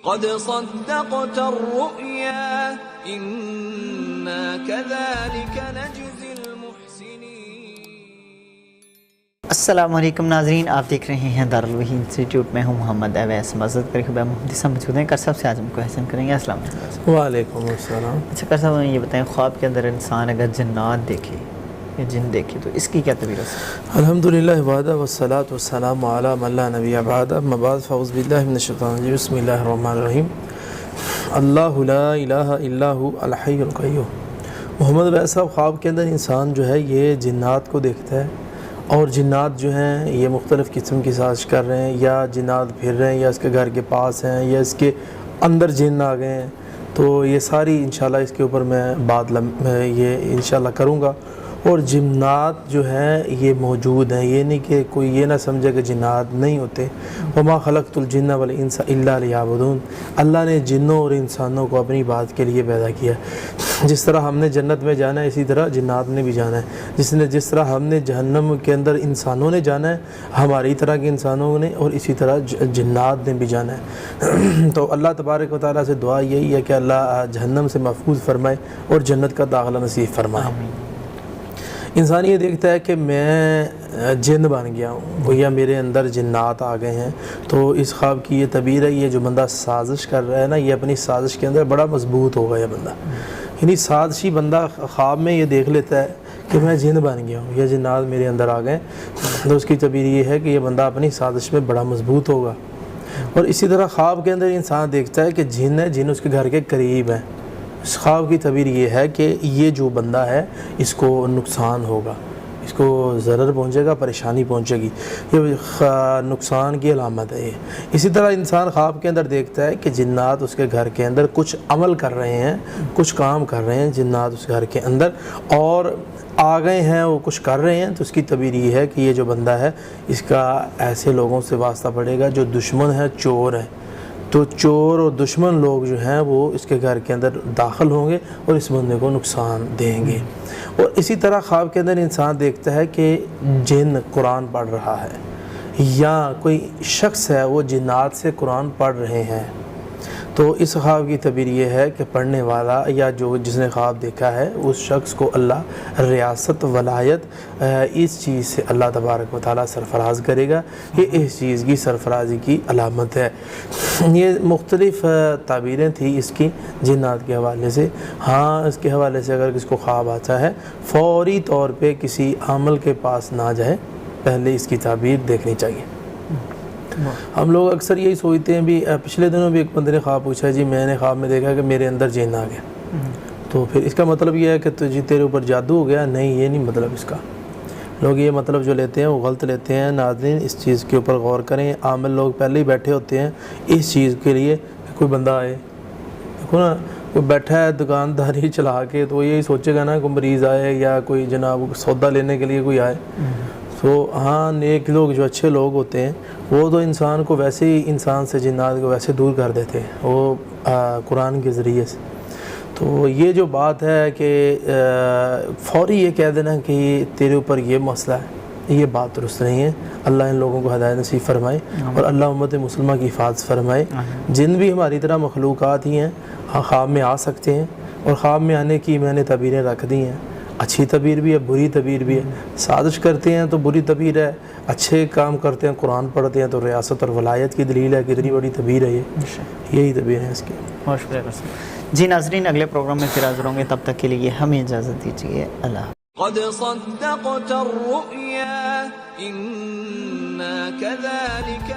قد صدقت الرؤيا إنا كذلك نجزي المحسنين۔ السلام علیکم ناظرین، آپ دیکھ رہے ہیں دارالوحی انسٹیٹیوٹ میں ہوں محمد اویس مسجد پر خبر مفتی صاحب موجود ہیں۔ کر صاحب سے آج ہم کو احسان کریں گے۔ السلام علیکم۔ وعلیکم السلام۔ اچھا کر صاحب یہ بتائیں، خواب کے اندر انسان اگر جنات دیکھے یا جن دیکھے تو اس کی کیا تعبیر ہے؟ الحمدللہ وحدہ والصلاۃ والسلام علی من لا نبی بعد، اما بعد فاعوذ باللہ من الشیطان الرجیم، بسم اللہ الرحمن الرحیم۔ اللہ لا الہ الا هو الحی القیوم۔ محمد اویس صاحب، خواب کے اندر انسان جو ہے یہ جنات کو دیکھتا ہے، اور جنات جو ہیں یہ مختلف قسم کی سازش کر رہے ہیں، یا جنات پھر رہے ہیں، یا اس کے گھر کے پاس ہیں، یا اس کے اندر جن آ گئے ہیں۔ تو یہ ساری انشاءاللہ اس کے اوپر میں بات یہ انشاءاللہ کروں گا۔ اور جنات جو ہیں یہ موجود ہیں، یہ نہیں کہ کوئی یہ نہ سمجھے کہ جنات نہیں ہوتے۔ وما خلقت الجن والانس الا لیعبدون۔ اللہ نے جنوں اور انسانوں کو اپنی بات کے لیے پیدا کیا۔ جس طرح ہم نے جنت میں جانا ہے، اسی طرح جنات نے بھی جانا ہے۔ جس طرح ہم نے جہنم کے اندر انسانوں نے جانا ہے، ہماری طرح کے انسانوں نے، اور اسی طرح جنات نے بھی جانا ہے۔ تو اللہ تبارک و تعالیٰ سے دعا یہی ہے کہ اللہ جہنم سے محفوظ فرمائے اور جنت کا داخلہ نصیب فرمائے۔ انسان یہ دیکھتا ہے کہ میں جن بن گیا ہوں یا میرے اندر جنات آ گئے ہیں، تو اس خواب کی یہ تعبیر ہے، یہ جو بندہ سازش کر رہا ہے نا، یہ اپنی سازش کے اندر بڑا مضبوط ہوگا یہ بندہ۔ یعنی سازشی بندہ خواب میں یہ دیکھ لیتا ہے کہ میں جن بن گیا ہوں یا جنات میرے اندر آ گئے، تو اس کی تعبیر یہ ہے کہ یہ بندہ اپنی سازش میں بڑا مضبوط ہوگا۔ اور اسی طرح خواب کے اندر انسان دیکھتا ہے کہ جن ہے، جن اس کے گھر کے قریب ہیں۔ اس خواب کی تعبیر یہ ہے کہ یہ جو بندہ ہے اس کو نقصان ہوگا، اس کو ضرر پہنچے گا، پریشانی پہنچے گی، یہ نقصان کی علامت ہے یہ۔ اسی طرح انسان خواب کے اندر دیکھتا ہے کہ جنات اس کے گھر کے اندر کچھ عمل کر رہے ہیں، کچھ کام کر رہے ہیں جنات اس گھر کے اندر، اور آ گئے ہیں، وہ کچھ کر رہے ہیں، تو اس کی تعبیر یہ ہے کہ یہ جو بندہ ہے اس کا ایسے لوگوں سے واسطہ پڑے گا جو دشمن ہے، چور ہے۔ تو چور اور دشمن لوگ جو ہیں وہ اس کے گھر کے اندر داخل ہوں گے اور اس بندے کو نقصان دیں گے۔ اور اسی طرح خواب کے اندر انسان دیکھتا ہے کہ جن قرآن پڑھ رہا ہے، یا کوئی شخص ہے وہ جنات سے قرآن پڑھ رہے ہیں، تو اس خواب کی تعبیر یہ ہے کہ پڑھنے والا یا جس نے خواب دیکھا ہے اس شخص کو اللہ ریاست ولایت اس چیز سے اللہ تبارک و تعالیٰ سرفراز کرے گا۔ یہ اس چیز کی سرفرازی کی علامت ہے۔ یہ مختلف تعبیریں تھیں اس کی جنات کے حوالے سے۔ ہاں، اس کے حوالے سے اگر کس کو خواب آتا ہے، فوری طور پہ کسی عامل کے پاس نہ جائے، پہلے اس کی تعبیر دیکھنی چاہیے۔ ہم لوگ اکثر یہی سوچتے ہیں، بھی پچھلے دنوں بھی ایک بندے نے خواب پوچھا، جی میں نے خواب میں دیکھا کہ میرے اندر جن آ گیا، تو پھر اس کا مطلب یہ ہے کہ تیرے اوپر جادو ہو گیا؟ نہیں، یہ نہیں مطلب اس کا۔ لوگ یہ مطلب جو لیتے ہیں وہ غلط لیتے ہیں۔ ناظرین، اس چیز کے اوپر غور کریں۔ عامل لوگ پہلے ہی بیٹھے ہوتے ہیں اس چیز کے لیے کہ کوئی بندہ آئے۔ دیکھو نا، کوئی بیٹھا ہے دکانداری چلا کے، تو وہ یہی سوچے گا نا کوئی مریض آئے یا کوئی جناب سودا لینے کے لیے کوئی آئے۔ تو ہاں، نیک لوگ جو اچھے لوگ ہوتے ہیں وہ تو انسان کو ویسے ہی، انسان سے جنات کو ویسے دور کر دیتے ہیں وہ قرآن کے ذریعے سے۔ تو یہ جو بات ہے کہ فوری یہ کہہ دینا کہ تیرے اوپر یہ مسئلہ ہے، یہ بات درست نہیں ہے۔ اللہ ان لوگوں کو ہدایت نصیب فرمائے، اور اللہ امت مسلمہ کی حفاظت فرمائے۔ جن بھی ہماری طرح مخلوقات ہی ہیں، خواب میں آ سکتے ہیں، اور خواب میں آنے کی میں نے تعبیریں رکھ دی ہیں۔ اچھی تعبیر بھی ہے، بری تعبیر بھی ہے۔ سازش کرتے ہیں تو بری تعبیر ہے، اچھے کام کرتے ہیں، قرآن پڑھتے ہیں تو ریاست اور ولایت کی دلیل ہے۔ کتنی بڑی تعبیر ہے یہ، یہی تعبیر ہے اس کی۔ بہت شکریہ جی ناظرین، اگلے پروگرام میں پھر حاضر ہوں گے، تب تک کے لیے ہمیں اجازت دیجیے۔ اللہ قد صدقت الرؤيا إنا كذلك